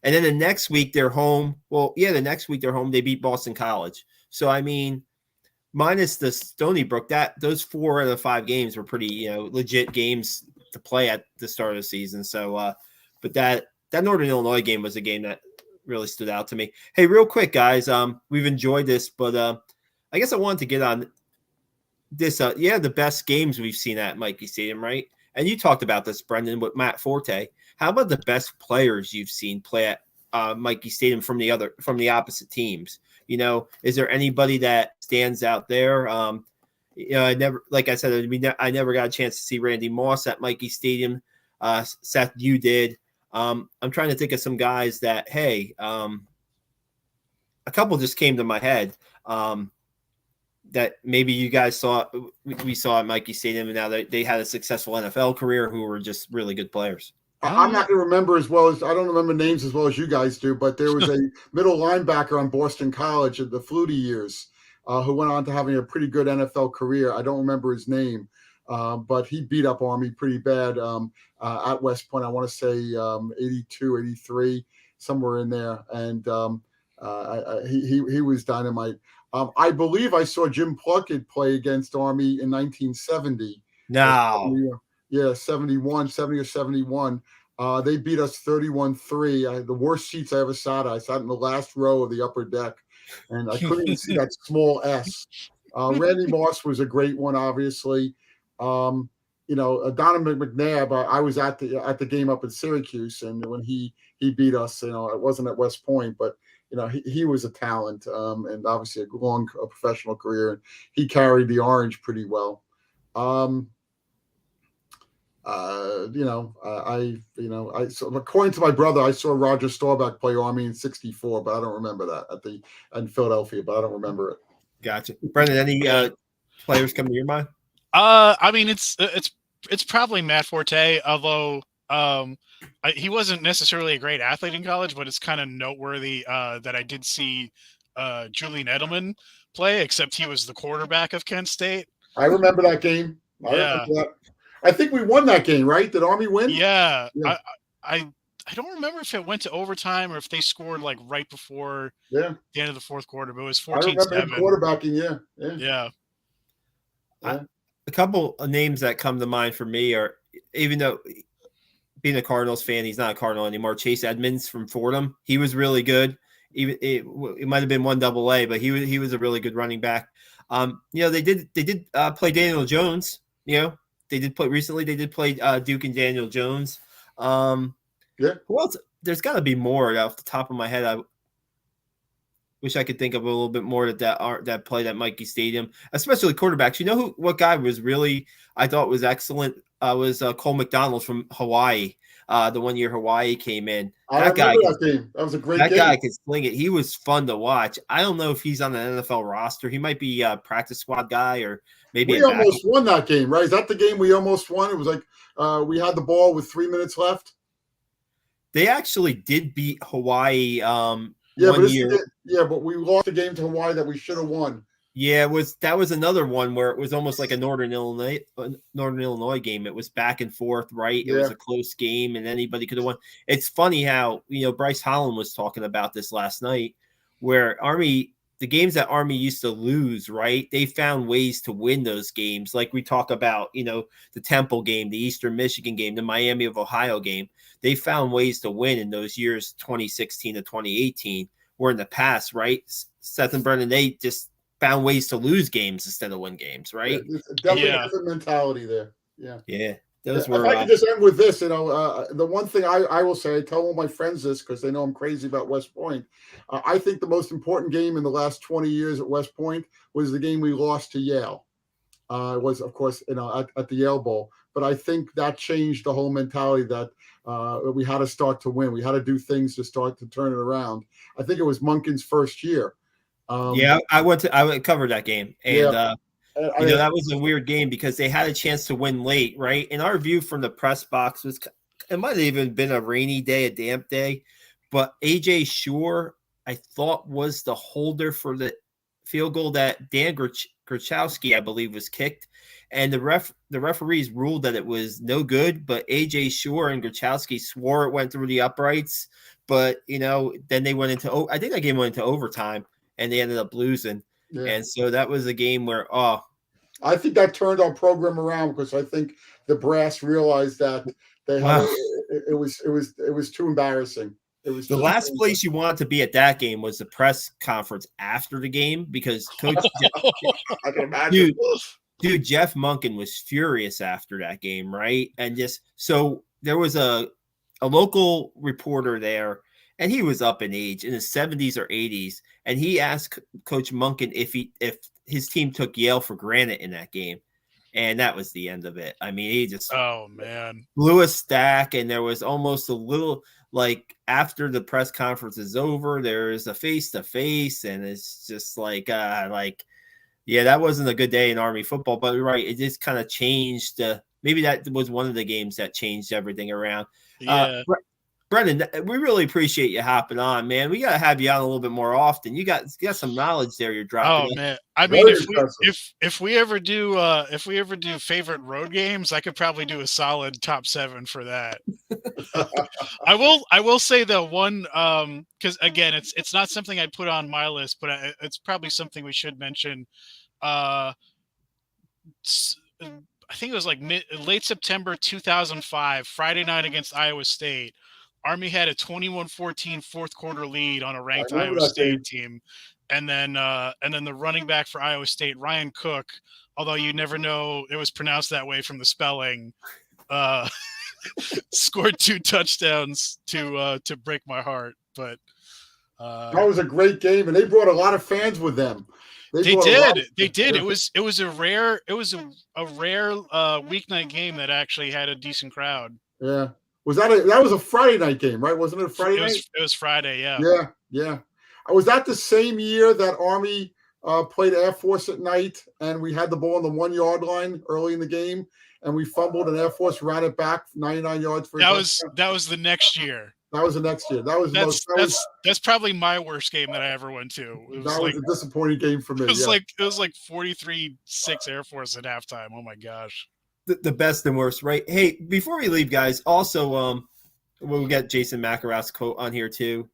And then the next week they're home. The next week they're home. They beat Boston College. So, I mean, minus the Stony Brook, those 4 out of the 5 games were pretty, legit games to play at the start of the season. So, but that Northern Illinois game was a game that really stood out to me. Hey, real quick, guys, we've enjoyed this, but I guess I wanted to get on this. The best games we've seen at Mikey Stadium, right? And you talked about this, Brendan, with Matt Forte. How about the best players you've seen play at Mikey Stadium from the opposite teams? Is there anybody that stands out there? I never got a chance to see Randy Moss at Mikey Stadium. Seth, you did. I'm trying to think of some guys that, a couple just came to my head that maybe you guys saw. We saw at Mikey Stadium, and now they had a successful NFL career who were just really good players. I'm not going to remember I don't remember names as well as you guys do, but there was a middle linebacker on Boston College in the Flutie years who went on to having a pretty good NFL career. I don't remember his name, but he beat up Army pretty bad at West Point. I want to say 82, 83, somewhere in there. And he was dynamite. I believe I saw Jim Plunkett play against Army in 1970. No. 70 or 71. They beat us 31-3. The worst seats I ever sat. I sat in the last row of the upper deck, and I couldn't even see that small S. Randy Moss was a great one, obviously. Donovan McNabb. I was at the game up in Syracuse, and when he beat us, it wasn't at West Point, but he was a talent, and obviously a long professional career. And he carried the Orange pretty well. So according to my brother, I saw Roger Staubach play Army in '64, but I don't remember that in Philadelphia, but I don't remember it. Gotcha. Brendan, any players come to your mind? I mean, it's probably Matt Forte, although he wasn't necessarily a great athlete in college, but it's kind of noteworthy that I did see Julian Edelman play, except he was the quarterback of Kent State. I remember that game. I think we won that game, right? Did Army win? Yeah. I don't remember if it went to overtime or if they scored like right before the end of the fourth quarter, but it was 14-7. I remember him quarterbacking, yeah. A couple of names that come to mind for me are, even though being a Cardinals fan, he's not a Cardinal anymore, Chase Edmonds from Fordham. He was really good. It might have been 1 AA, but he was a really good running back. They did play Daniel Jones, They did play recently. They did play Duke and Daniel Jones. Who else? There's got to be more off the top of my head. I wish I could think of a little bit more that played at Mikey Stadium, especially quarterbacks. What guy was really, I thought was excellent was Cole McDonald from Hawaii. The 1 year Hawaii came in. That game. That was a great game. That guy could sling it. He was fun to watch. I don't know if he's on an NFL roster. He might be a practice squad guy, or maybe we almost won that game, right? Is that the game we almost won? It was like we had the ball with 3 minutes left. They actually did beat Hawaii 1 year. But we lost the game to Hawaii that we should have won. Yeah, that was another one where it was almost like a Northern Illinois game. It was back and forth, right? It Yeah. was a close game, and anybody could have won. It's funny how Bryce Holland was talking about this last night, where the games that Army used to lose, right? They found ways to win those games. Like we talk about, the Temple game, the Eastern Michigan game, the Miami of Ohio game. They found ways to win in those years, 2016 to 2018. Where in the past, right? Seth and Brennan, they just found ways to lose games instead of win games, right? Yeah, definitely a different mentality there. Yeah. Yeah. If I could just end with this, the one thing I will say, I tell all my friends this because they know I'm crazy about West Point. I think the most important game in the last 20 years at West Point was the game we lost to Yale. It was, of course, at the Yale Bowl. But I think that changed the whole mentality that we had to start to win. We had to do things to start to turn it around. I think it was Monken's first year. I covered that game, and that was a weird game because they had a chance to win late, right? And our view from the press box was it might have even been a rainy day, a damp day, but AJ Shore, I thought, was the holder for the field goal that Dan Grachowski, I believe, was kicked, and the referees ruled that it was no good, but AJ Shore and Grachowski swore it went through the uprights, but then they went into I think that game went into overtime. And they ended up losing. Yeah. And so that was a game where, I think that turned our program around because I think the brass realized that they had it was too embarrassing. It was the last place you wanted to be at that game was the press conference after the game because Coach I can imagine. Dude, Jeff Monken was furious after that game, right? And just so there was a local reporter there. And he was up in age in his 70s or 80s. And he asked Coach Monken if his team took Yale for granted in that game. And that was the end of it. I mean, he just blew a stack. And there was almost a little like after the press conference is over, there's a face-to-face. And it's just like, that wasn't a good day in Army football. But you're right, it just kind of changed. Maybe that was one of the games that changed everything around. Yeah. Brendan, we really appreciate you hopping on, man. We gotta have you on a little bit more often. You got some knowledge there you're dropping. Oh man, I mean, if we ever do favorite road games, I could probably do a solid top 7 for that. I will say the one because again, it's not something I'd put on my list, but it's probably something we should mention. I think it was like late September 2005, Friday night against Iowa State. Army had a 21-14 fourth quarter lead on a ranked Iowa State team. And then the running back for Iowa State, Ryan Cook, although you never know it was pronounced that way from the spelling, scored 2 touchdowns to break my heart. But that was a great game, and they brought a lot of fans with them. They did. It was a rare weeknight game that actually had a decent crowd. Yeah. That was a Friday night game, right? Wasn't it a Friday night? It was Friday, yeah. Yeah. Was that the same year that Army played Air Force at night and we had the ball on the 1 yard line early in the game and we fumbled and Air Force ran it back 99 yards for that was the next year. That was the next year. That's probably my worst game that I ever went to. That was a disappointing game for me. It was like 43-6 Air Force at halftime. Oh my gosh. The best and worst, right? Hey, before we leave, guys, also we'll get Jason McElrath's quote on here too.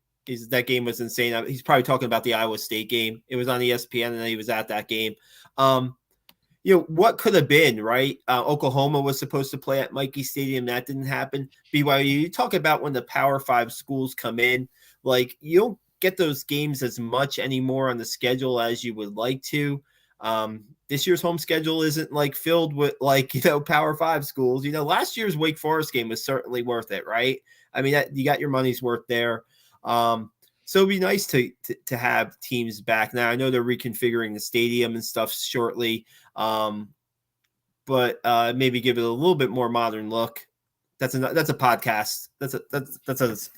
That game was insane. He's probably talking about the Iowa State game. It was on ESPN, and he was at that game. What could have been, right? Oklahoma was supposed to play at Mikey Stadium. That didn't happen. BYU, you talk about when the Power 5 schools come in, like you don't get those games as much anymore on the schedule as you would like to. This year's home schedule isn't like filled with Power 5 schools. Last year's Wake Forest game was certainly worth it, right? I mean, you got your money's worth there. So it'd be nice to have teams back. Now I know they're reconfiguring the stadium and stuff shortly, but maybe give it a little bit more modern look. That's a podcast. That's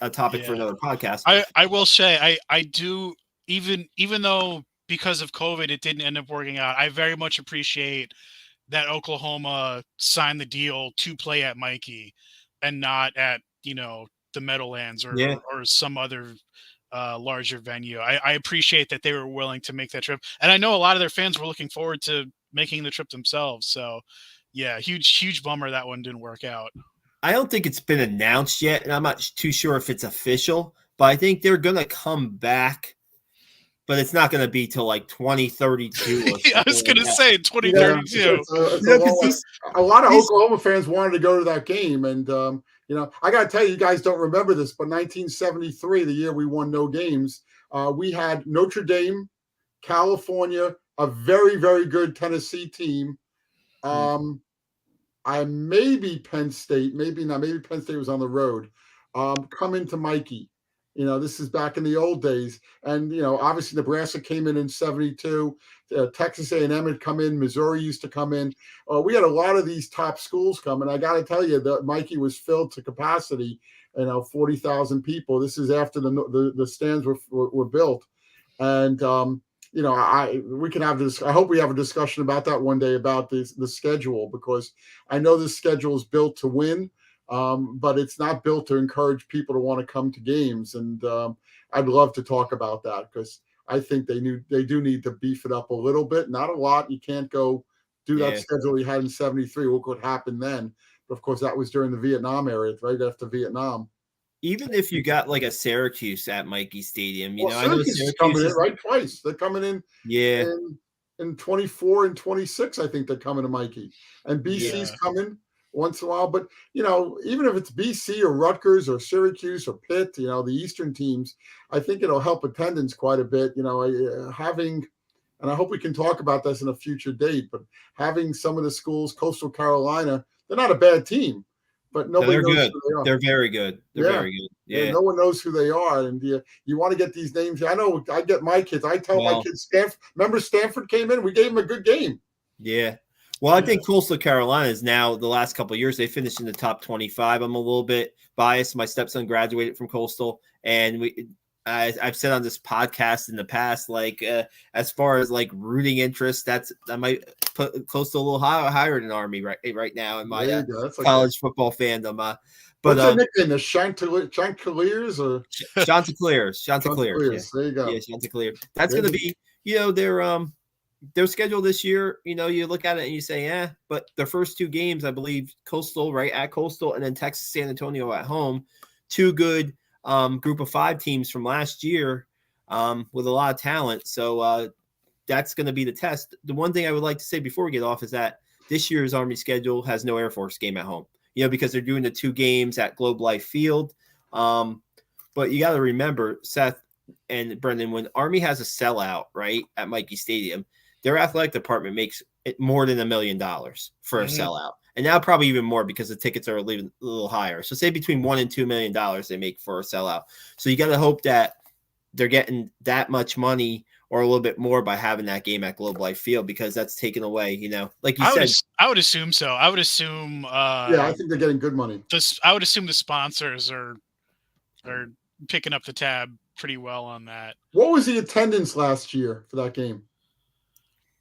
a topic for another podcast. I will say I do even though because of COVID it didn't end up working out. I very much appreciate that Oklahoma signed the deal to play at Mikey and not at the Meadowlands or some other larger venue. I appreciate that they were willing to make that trip, and I know a lot of their fans were looking forward to making the trip themselves. So, yeah, huge bummer that one didn't work out. I don't think it's been announced yet, and I'm not too sure if it's official, but I think they're going to come back, but it's not going to be till like 2032 or I was going to say 2032. A lot of Oklahoma fans wanted to go to that game, and I got to tell you guys don't remember this, but 1973, the year we won no games, we had Notre Dame, California, a very, very good Tennessee team. Maybe Penn State, maybe not. Maybe Penn State was on the road. Come into Mikey. This is back in the old days, and obviously Nebraska came in 72. Texas A&M had come in. Missouri used to come in. We had a lot of these top schools come, and I got to tell you that Mikey was filled to capacity. 40,000 people. This is after the stands were built, and we can have this. I hope we have a discussion about that one day about the schedule, because I know this schedule is built to win. But it's not built to encourage people to want to come to games. And I'd love to talk about that, because I think they do need to beef it up a little bit. Not a lot. You can't go do that schedule you had in 73. Look what happened then. But of course, that was during the Vietnam era, right after Vietnam. Even if you got like a Syracuse at Mikey Stadium, I know Syracuse is coming in, right? Twice. They're coming in. Yeah. In 24 and 26, I think they're coming to Mikey. And BC's coming once in a while, but even if it's BC or Rutgers or Syracuse or Pitt, the Eastern teams, I think it'll help attendance quite a bit. Having, and I hope we can talk about this in a future date, but having some of the schools, Coastal Carolina, they're not a bad team, but nobody knows good. Who they are. They're very good. They're very good. Yeah. No one knows who they are, and you want to get these names. I know. I get my kids. I tell my kids, Stanford. Remember, Stanford came in. We gave them a good game. Yeah. Well, I think Coastal Carolina is now, the last couple of years, they finished in the top 25. I'm a little bit biased. My stepson graduated from Coastal, and I've said on this podcast in the past, like as far as like rooting interest, I might put Coastal a little higher than Army right now in my college football fandom. But what's that nickname? The Chanticleers or Chanticleers? Chanticleers. There you go. Yeah, Chanticleer. That's going to be, their schedule this year, you look at it and you say, but the first two games, I believe, Coastal, right at Coastal, and then Texas San Antonio at home, two good group of five teams from last year with a lot of talent. So that's going to be the test. The one thing I would like to say before we get off is that this year's Army schedule has no Air Force game at home, because they're doing the two games at Globe Life Field. But you got to remember, Seth and Brendan, when Army has a sellout, right, at Mikey Stadium, their athletic department makes it more than $1 million for a sellout. And now probably even more, because the tickets are a little higher. So say between $1 and $2 million they make for a sellout. So you got to hope that they're getting that much money or a little bit more by having that game at Globe Life Field, because that's taken away, like you said. I would assume so. I would assume. I think they're getting good money. I would assume the sponsors are picking up the tab pretty well on that. What was the attendance last year for that game?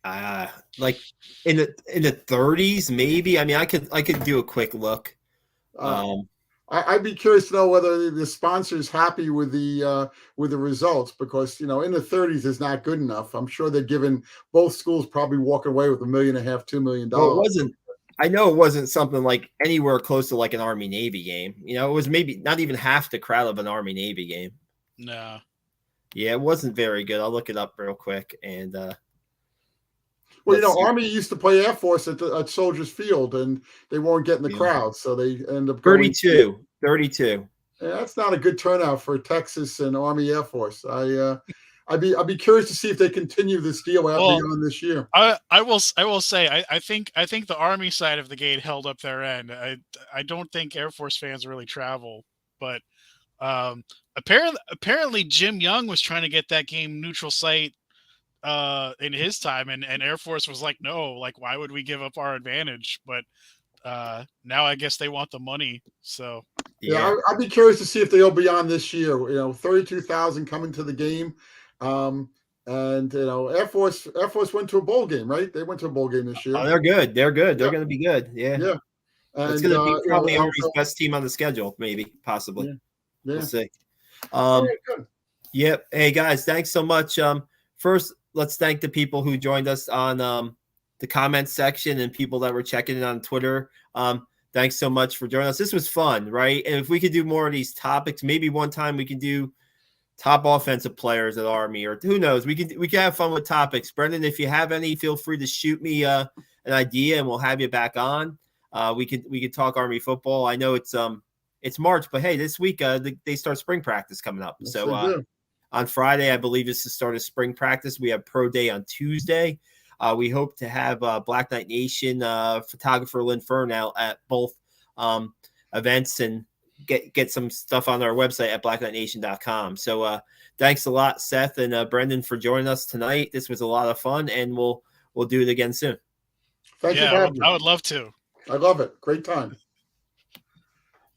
Like in the 30s, maybe. I mean, I could do a quick look. I'd be curious to know whether the sponsor's happy with the results, because in the 30s is not good enough. I'm sure they're giving both schools probably walking away with $1.5 million, $2 million. Well, I know it wasn't something like anywhere close to like an Army Navy game. It was maybe not even half the crowd of an Army Navy game. No. Yeah, it wasn't very good. I'll look it up real quick and. Well, Army used to play Air Force at Soldiers Field, and they weren't getting the crowd, so they end up going 32. Yeah, that's not a good turnout for Texas and Army Air Force. I'd be curious to see if they continue this deal beyond this year. I will say I think the Army side of the gate held up their end. I don't think Air Force fans really travel, but apparently Jim Young was trying to get that game neutral site in his time, and Air Force was like, no, like, why would we give up our advantage? But now I guess they want the money. So I'd be curious to see if they'll be on this year. 32,000 coming to the game, and Air Force went to a bowl game, right? They went to a bowl game this year. Oh, they're good. They're going to be good. Yeah. And, it's going to be probably Army's best team on the schedule, maybe, possibly. Yeah. We'll see. Good. Yep. Hey guys, thanks so much. First, let's thank the people who joined us on the comment section and people that were checking in on Twitter. Thanks so much for joining us. This was fun, right? And if we could do more of these topics, maybe one time we can do top offensive players at Army, or who knows? We can have fun with topics. Brendan, if you have any, feel free to shoot me an idea, and we'll have you back on. We could talk Army football. I know it's March, but hey, this week they start spring practice coming up. Yes, So on Friday, I believe is the start of spring practice. We have pro day on Tuesday. We hope to have Black Knight Nation photographer Lynn Fern out at both events and get some stuff on our website at blackknightnation.com. So thanks a lot, Seth and Brendan, for joining us tonight. This was a lot of fun, and we'll do it again soon. Thank you for having me. I would love to. I love it. Great time.